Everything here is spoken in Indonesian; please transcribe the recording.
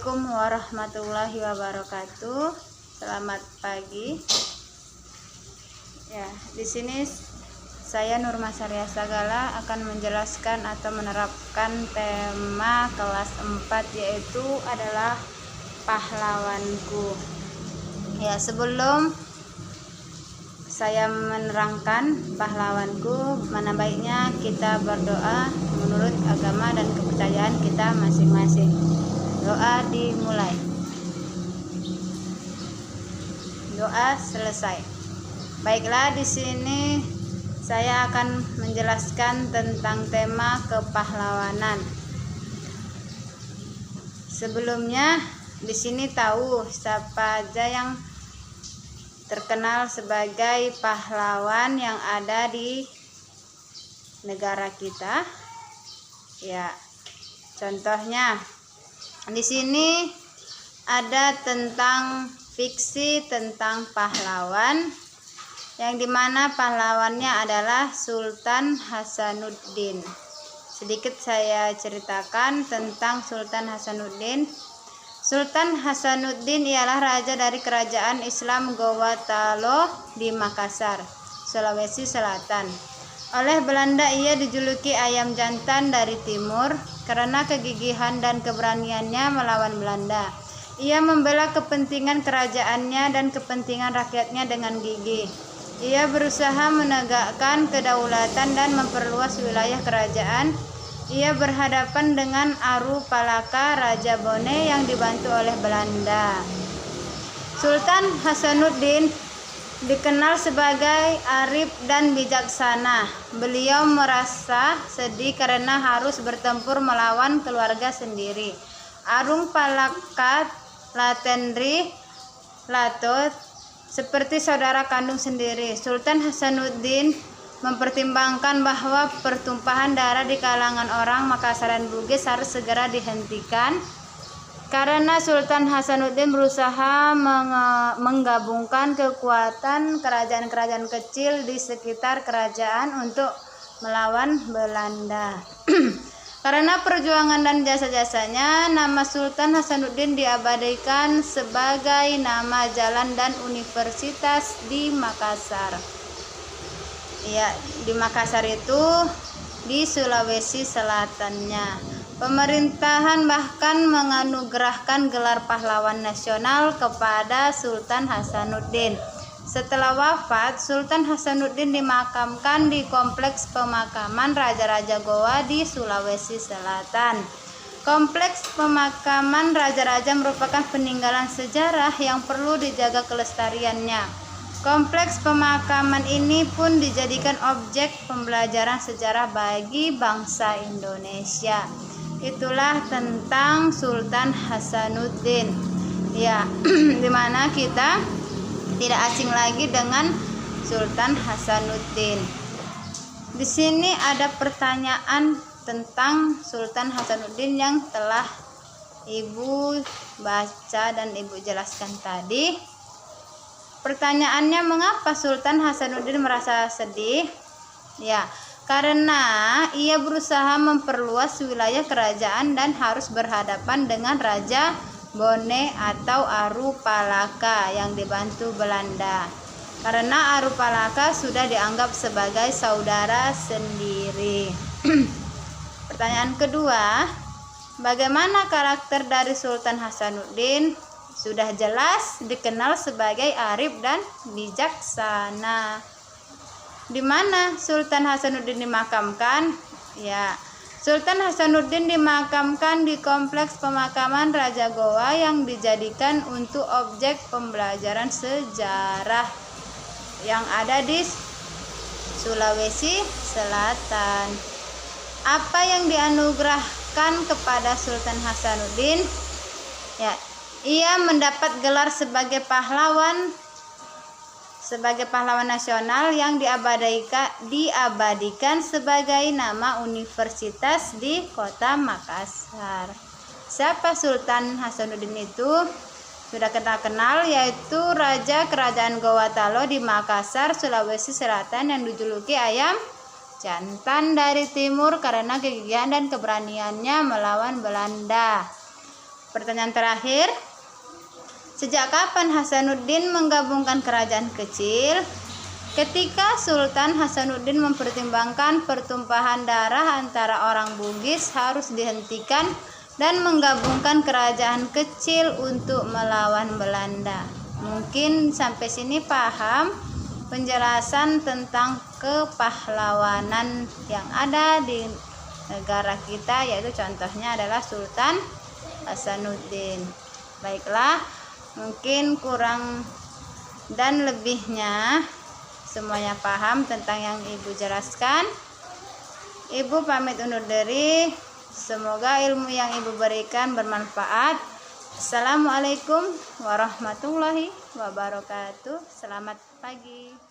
Assalamualaikum warahmatullahi wabarakatuh. Selamat pagi. Ya, di sini saya Nurma Saria Sagala akan menjelaskan atau menerapkan tema kelas 4, yaitu adalah pahlawanku. Ya, sebelum saya menerangkan pahlawanku, mana baiknya kita berdoa menurut agama dan kepercayaan kita masing-masing. Doa dimulai. Doa selesai. Baiklah, di sini saya akan menjelaskan tentang tema kepahlawanan. Sebelumnya di sini tahu siapa aja yang terkenal sebagai pahlawan yang ada di negara kita. Ya, contohnya di sini ada tentang fiksi tentang pahlawan, yang dimana pahlawannya adalah Sultan Hasanuddin. Sedikit saya ceritakan tentang Sultan Hasanuddin. Sultan Hasanuddin ialah raja dari kerajaan Islam Gowatalo di Makassar, Sulawesi Selatan. Oleh Belanda ia dijuluki ayam jantan dari timur karena kegigihan dan keberaniannya melawan Belanda. Ia membela kepentingan kerajaannya dan kepentingan rakyatnya dengan gigih. Ia berusaha menegakkan kedaulatan dan memperluas wilayah kerajaan. Ia berhadapan dengan Aru Palaka, Raja Bone yang dibantu oleh Belanda. Sultan Hasanuddin dikenal sebagai arif dan bijaksana. Beliau merasa sedih karena harus bertempur melawan keluarga sendiri. Arung Palaka Latendri Lato seperti saudara kandung sendiri. Sultan Hasanuddin mempertimbangkan bahwa pertumpahan darah di kalangan orang Makassar dan Bugis harus segera dihentikan, karena Sultan Hasanuddin berusaha menggabungkan kekuatan kerajaan-kerajaan kecil di sekitar kerajaan untuk melawan Belanda. Karena perjuangan dan jasa-jasanya, nama Sultan Hasanuddin diabadikan sebagai nama jalan dan universitas di Makassar. Ya, di Makassar itu di Sulawesi Selatannya. Pemerintahan bahkan menganugerahkan gelar pahlawan nasional kepada Sultan Hasanuddin. Setelah wafat, Sultan Hasanuddin dimakamkan di Kompleks Pemakaman Raja-Raja Goa di Sulawesi Selatan. Kompleks Pemakaman Raja-Raja merupakan peninggalan sejarah yang perlu dijaga kelestariannya. Kompleks pemakaman ini pun dijadikan objek pembelajaran sejarah bagi bangsa Indonesia. Itulah tentang Sultan Hasanuddin. Ya, dimana kita tidak asing lagi dengan Sultan Hasanuddin. Di sini ada pertanyaan tentang Sultan Hasanuddin yang telah Ibu baca dan Ibu jelaskan tadi. Pertanyaannya, mengapa Sultan Hasanuddin merasa sedih? Ya, karena ia berusaha memperluas wilayah kerajaan dan harus berhadapan dengan Raja Bone atau Aru Palaka yang dibantu Belanda. Karena Aru Palaka sudah dianggap sebagai saudara sendiri. Pertanyaan kedua, bagaimana karakter dari Sultan Hasanuddin? Sudah jelas dikenal sebagai arif dan bijaksana. Di mana Sultan Hasanuddin dimakamkan? Ya, Sultan Hasanuddin dimakamkan di Kompleks Pemakaman Raja Goa yang dijadikan untuk objek pembelajaran sejarah yang ada di Sulawesi Selatan. Apa yang dianugerahkan kepada Sultan Hasanuddin? Ya, ia mendapat gelar sebagai pahlawan nasional yang diabadikan sebagai nama universitas di kota Makassar. Siapa Sultan Hasanuddin itu? Sudah kenal, yaitu Raja Kerajaan Gowatalo di Makassar, Sulawesi Selatan yang dijuluki ayam jantan dari timur karena kegigihan dan keberaniannya melawan Belanda. Pertanyaan terakhir, sejak kapan Hasanuddin menggabungkan kerajaan kecil? Ketika Sultan Hasanuddin mempertimbangkan pertumpahan darah antara orang Bugis harus dihentikan dan menggabungkan kerajaan kecil untuk melawan Belanda. Mungkin sampai sini paham penjelasan tentang kepahlawanan yang ada di negara kita, yaitu contohnya adalah Sultan Hasanuddin. Baiklah, mungkin kurang dan lebihnya semuanya paham tentang yang Ibu jelaskan. Ibu pamit undur diri. Semoga ilmu yang Ibu berikan bermanfaat. Assalamualaikum warahmatullahi wabarakatuh. Selamat pagi.